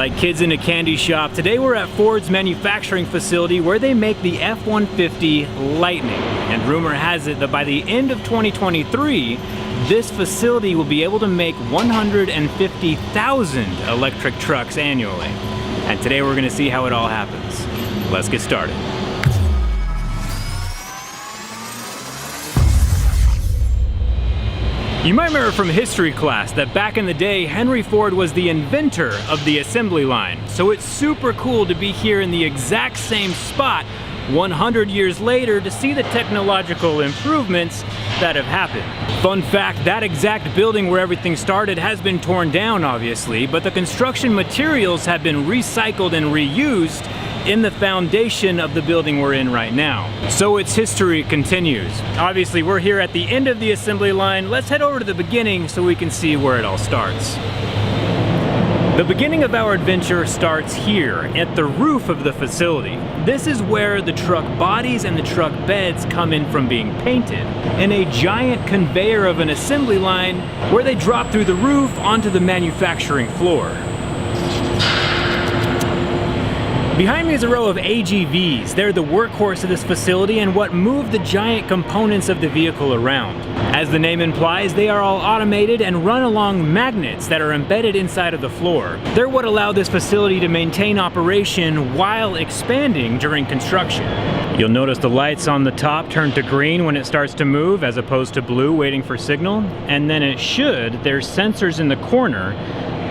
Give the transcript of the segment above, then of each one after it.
Like kids in a candy shop, today we're at Ford's manufacturing facility where they make the F-150 Lightning. And rumor has it that by the end of 2023, this facility will be able to make 150,000 electric trucks annually. And today we're gonna see how it all happens. Let's get started. You might remember from history class that back in the day, Henry Ford was the inventor of the assembly line. So it's super cool to be here in the exact same spot 100 years later to see the technological improvements that have happened. Fun fact, that exact building where everything started has been torn down obviously, but the construction materials have been recycled and reused in the foundation of the building we're in right now. So its history continues. Obviously we're here at the end of the assembly line. Let's head over to the beginning so we can see where it all starts. The beginning of our adventure starts here at the roof of the facility. This is where the truck bodies and the truck beds come in from being painted in a giant conveyor of an assembly line where they drop through the roof onto the manufacturing floor. Behind me is a row of AGVs. They're the workhorse of this facility and what move the giant components of the vehicle around. As the name implies, they are all automated and run along magnets that are embedded inside of the floor. They're what allow this facility to maintain operation while expanding during construction. You'll notice the lights on the top turn to green when it starts to move as opposed to blue waiting for signal. And then it should, there's sensors in the corner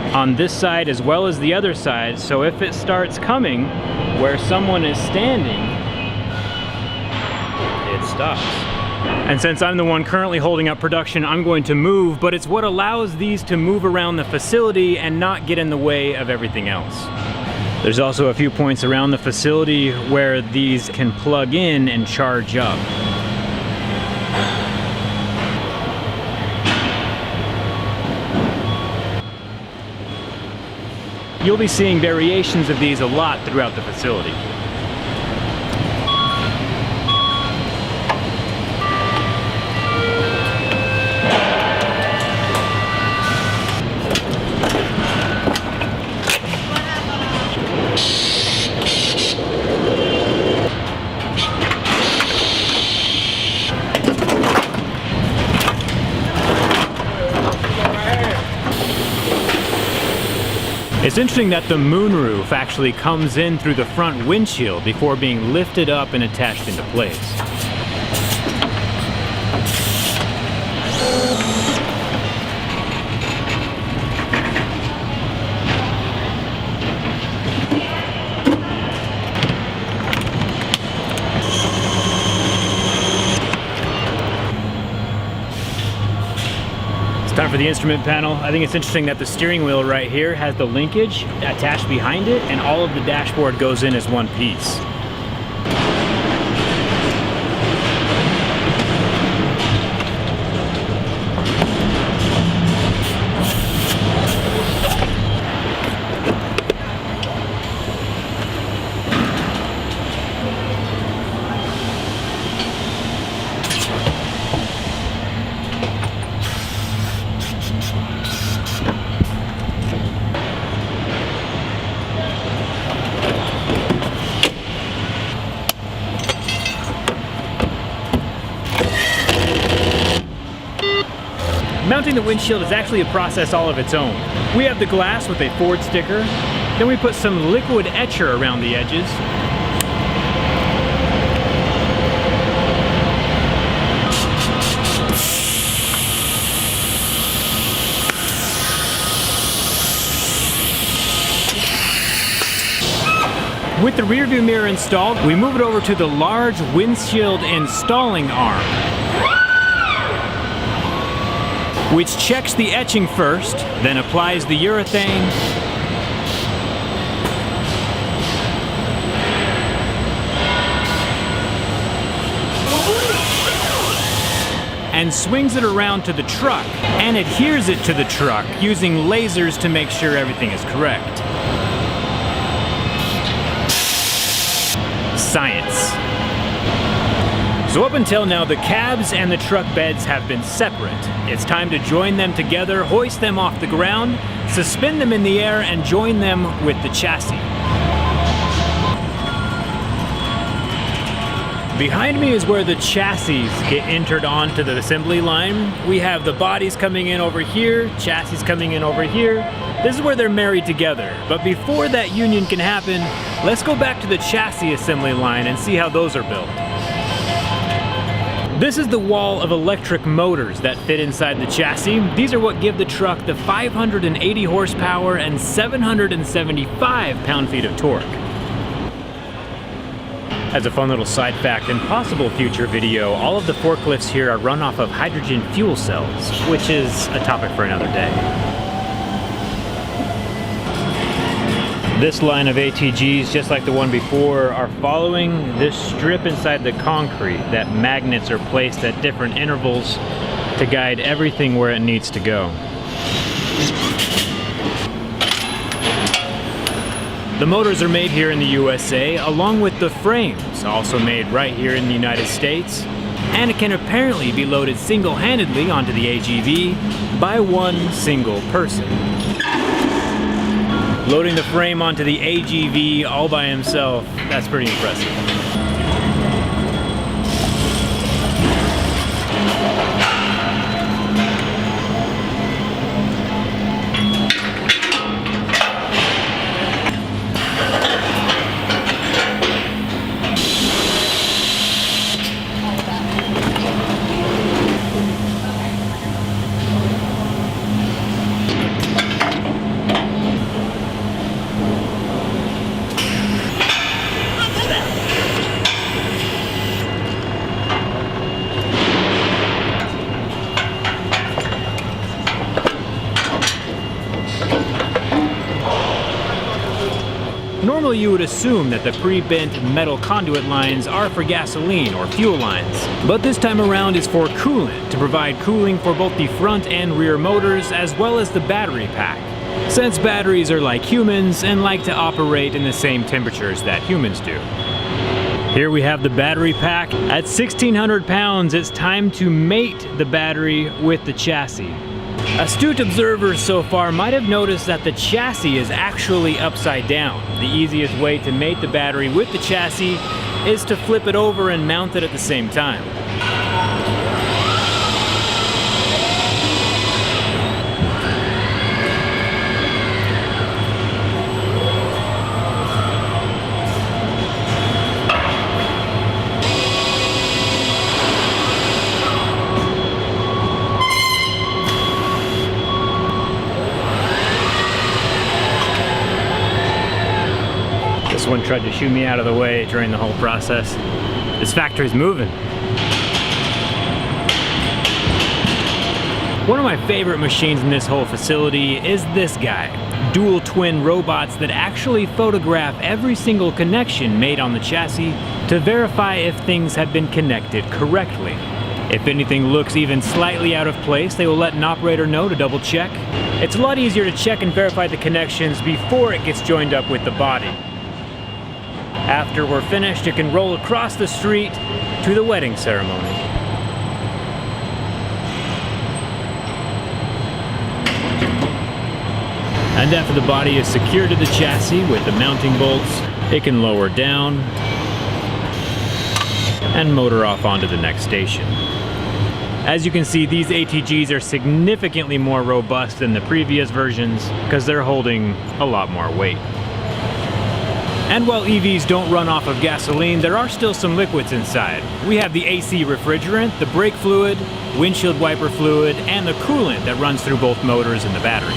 on this side as well as the other side, so if it starts coming where someone is standing, it stops. And since I'm the one currently holding up production, I'm going to move, but it's what allows these to move around the facility and not get in the way of everything else. There's also a few points around the facility where these can plug in and charge up. You'll be seeing variations of these a lot throughout the facility. It's interesting that the moonroof actually comes in through the front windshield before being lifted up and attached into place. Time for the instrument panel. I think it's interesting that the steering wheel right here has the linkage attached behind it and all of the dashboard goes in as one piece. Mounting the windshield is actually a process all of its own. We have the glass with a Ford sticker, then we put some liquid etcher around the edges. With the rear view mirror installed, we move it over to the large windshield installing arm, which checks the etching first, then applies the urethane, and swings it around to the truck and adheres it to the truck using lasers to make sure everything is correct. Science. So up until now, the cabs and the truck beds have been separate. It's time to join them together, hoist them off the ground, suspend them in the air, and join them with the chassis. Behind me is where the chassis get entered onto the assembly line. We have the bodies coming in over here, chassis coming in over here. This is where they're married together. But before that union can happen, let's go back to the chassis assembly line and see how those are built. This is the wall of electric motors that fit inside the chassis. These are what give the truck the 580 horsepower and 775 pound-feet of torque. As a fun little side fact and possible future video, all of the forklifts here are run off of hydrogen fuel cells, which is a topic for another day. This line of ATGs, just like the one before, are following this strip inside the concrete that magnets are placed at different intervals to guide everything where it needs to go. The motors are made here in the USA, along with the frames, also made right here in the United States, and it can apparently be loaded single-handedly onto the AGV by one single person. Loading the frame onto the AGV all by himself, that's pretty impressive. Normally you would assume that the pre-bent metal conduit lines are for gasoline or fuel lines, but this time around is for coolant, to provide cooling for both the front and rear motors as well as the battery pack, since batteries are like humans and like to operate in the same temperatures that humans do. Here we have the battery pack. At 1,600 pounds, it's time to mate the battery with the chassis. Astute observers so far might have noticed that the chassis is actually upside down. The easiest way to mate the battery with the chassis is to flip it over and mount it at the same time. This one tried to shoo me out of the way during the whole process. This factory's moving. One of my favorite machines in this whole facility is this guy. Dual twin robots that actually photograph every single connection made on the chassis to verify if things have been connected correctly. If anything looks even slightly out of place, they will let an operator know to double check. It's a lot easier to check and verify the connections before it gets joined up with the body. After we're finished, you can roll across the street to the wedding ceremony. And after the body is secured to the chassis with the mounting bolts, it can lower down and motor off onto the next station. As you can see, these ATGs are significantly more robust than the previous versions because they're holding a lot more weight. And while EVs don't run off of gasoline, there are still some liquids inside. We have the AC refrigerant, the brake fluid, windshield wiper fluid, and the coolant that runs through both motors and the battery.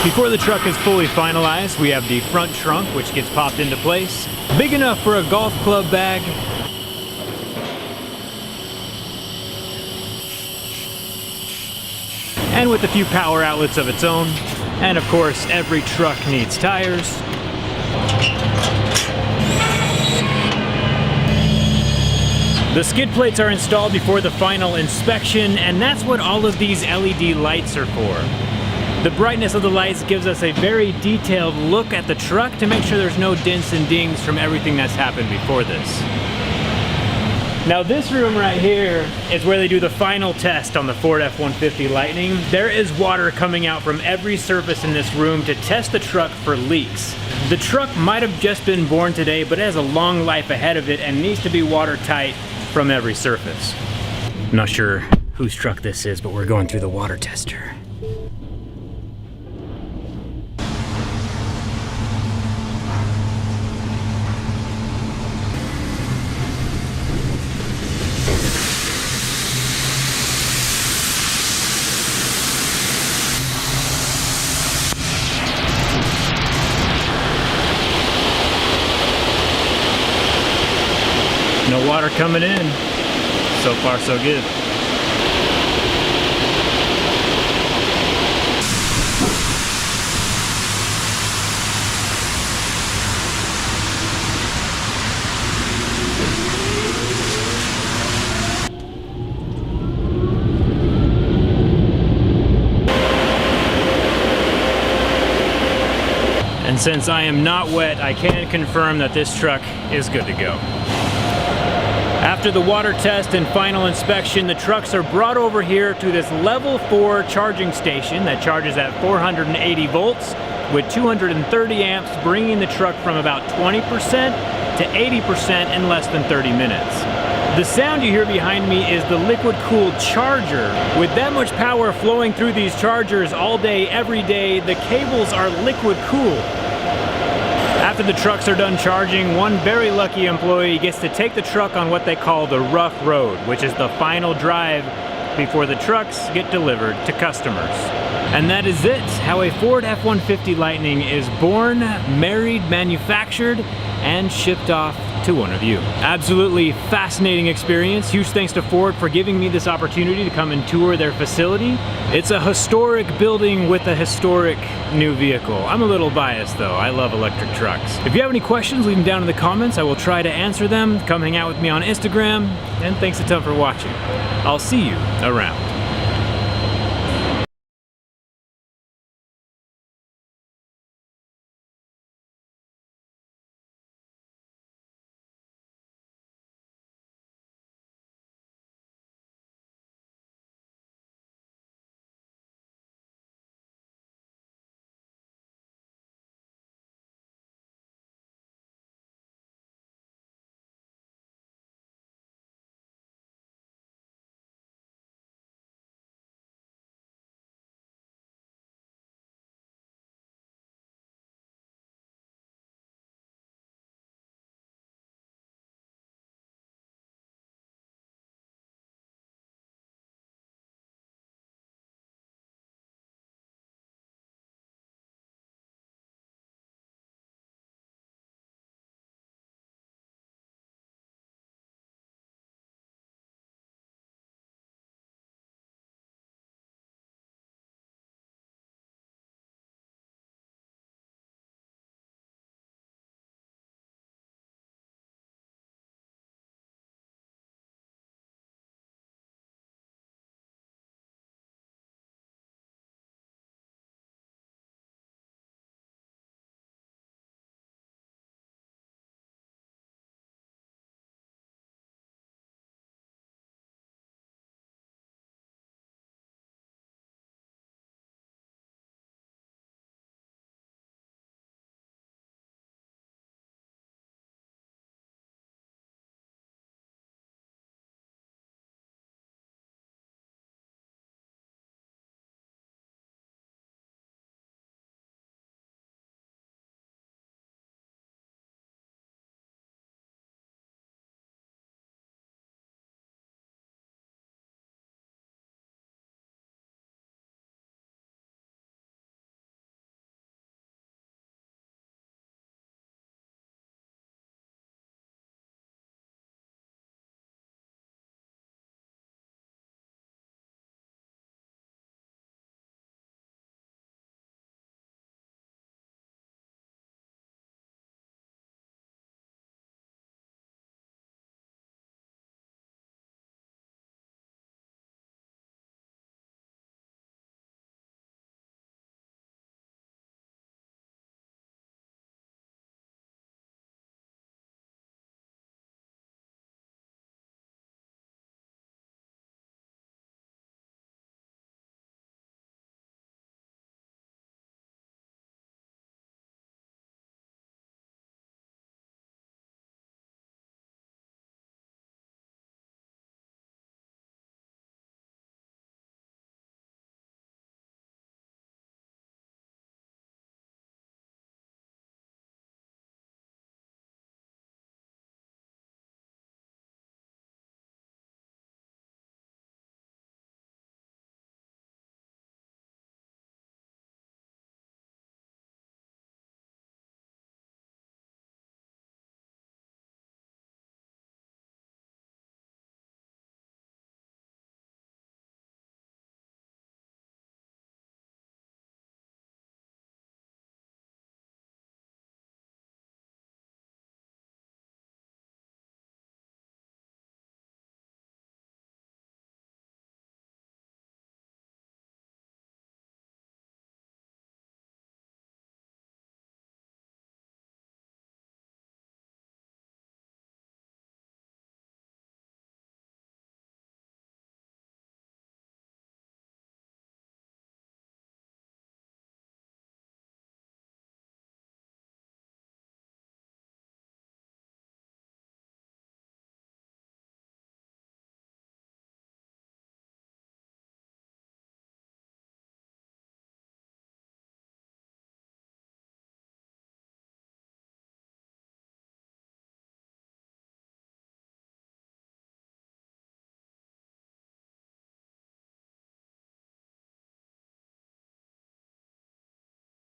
Before the truck is fully finalized, we have the front trunk, which gets popped into place. Big enough for a golf club bag. And with a few power outlets of its own. And of course, every truck needs tires. The skid plates are installed before the final inspection, and that's what all of these LED lights are for. The brightness of the lights gives us a very detailed look at the truck to make sure there's no dents and dings from everything that's happened before this. Now this room right here is where they do the final test on the Ford F-150 Lightning. There is water coming out from every surface in this room to test the truck for leaks. The truck might have just been born today, but it has a long life ahead of it and needs to be watertight from every surface. I'm not sure whose truck this is, but we're going through the water tester. No water coming in. So far, so good. And since I am not wet, I can confirm that this truck is good to go. After the water test and final inspection, the trucks are brought over here to this level 4 charging station that charges at 480 volts with 230 amps, bringing the truck from about 20% to 80% in less than 30 minutes. The sound you hear behind me is the liquid-cooled charger. With that much power flowing through these chargers all day, every day, the cables are liquid-cooled. After the trucks are done charging, one very lucky employee gets to take the truck on what they call the rough road, which is the final drive before the trucks get delivered to customers. And that is it, how a Ford F-150 Lightning is born, married, manufactured, and shipped off to one of you. Absolutely fascinating experience. Huge thanks to Ford for giving me this opportunity to come and tour their facility. It's a historic building with a historic new vehicle. I'm a little biased though. I love electric trucks. If you have any questions, leave them down in the comments. I will try to answer them. Come hang out with me on Instagram. And thanks a ton for watching. I'll see you around.